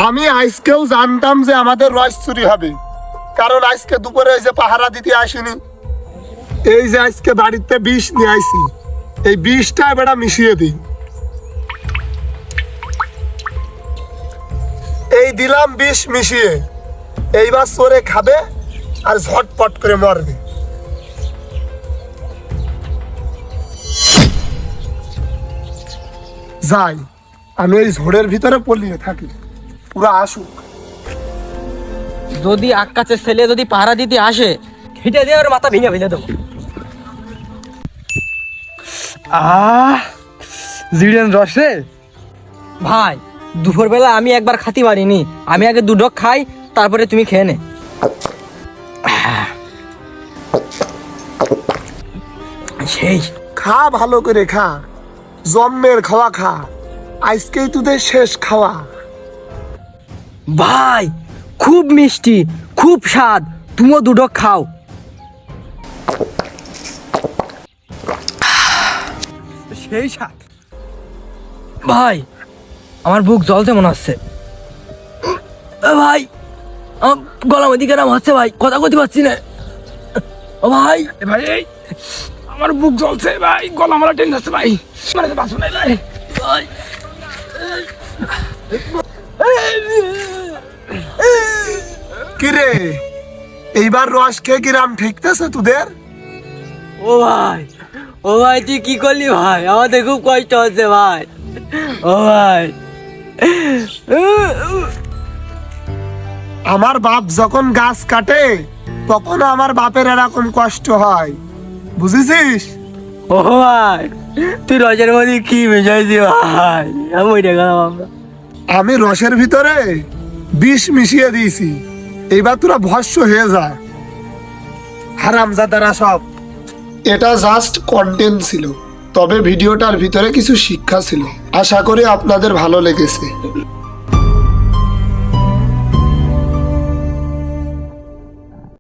আমি আজকেও জানতাম যে আমাদের রস চুরি হবে, কারণ আজকে দুপুরে এই যে পাহারা দিতে আসিনি, এই যে আজকে বাড়িতে বিষ নিয়ে আইছি, এই বিষটা এবার মিশিয়ে দিই। এই দিলাম বিষ মিশিয়ে, এইবার চোরে খাবে আর ঝটপট করে মরবে। যাই, আমি এই ঝোড়ের ভিতরে পলিয়ে থাকি, পুরো আসুক। যদি আকাশের ছেলে যদি পাহারা দিতে আসে, হেঁটে দিয়ে ওর মাথা ভেঙে ফেলে দেবো। জিরেন রসে ভাই, দুপুরবেলা আমি একবার খাতি পারিনি, আমি আগে দুডক খাই, তারপরে তুমি খেয়ে নে। সেই খা, ভালো করে খা, জন্মের খাওয়া খা, আজকেই তোদের শেষ খাওয়া। ভাই, খুব মিষ্টি, খুব স্বাদ, তুমিও দুডক খাও। সেই স্বাদ। ভাই, আমার বুক জ্বলতে মনে হচ্ছে। ভাই, আমার গলা মধ্যে কেরাম হচ্ছে ভাই, কথা বলতে পারছি না। ও ভাই, ভাই এই আমার বুক জ্বলছে ভাই, গলা মারা টেনে যাচ্ছে ভাই, মানে বাঁচো নাই ভাই। ভাই। কিরে, এইবার রস খেয়ে কিরাম ঠেকতেছে তোদের? ও ভাই, ও ভাই, তুই কি করলি ভাই? আমাদের খুব কষ্ট হচ্ছে ভাই। ও ভাই, আমার বাপ যখন গাছ কাটে তখন আমার বাপের এরকম কষ্ট হয়, বুঝেছিস? ও ভাই, তুই রসের মধ্যে কি মিশাইছি ভাই? আমি ওইটা গেলাম আমরা। আমি রসের ভিতরে বিষ মিশিয়ে দিয়েছি, এইবার তোরা ভস্য হয়ে যা, হারামজাদারা সব। এটা জাস্ট কন্টেন্ট ছিল, তবে ভিডিওটার ভিতরে কিছু শিক্ষা ছিল। আশা করি আপনাদের ভালো লেগেছে।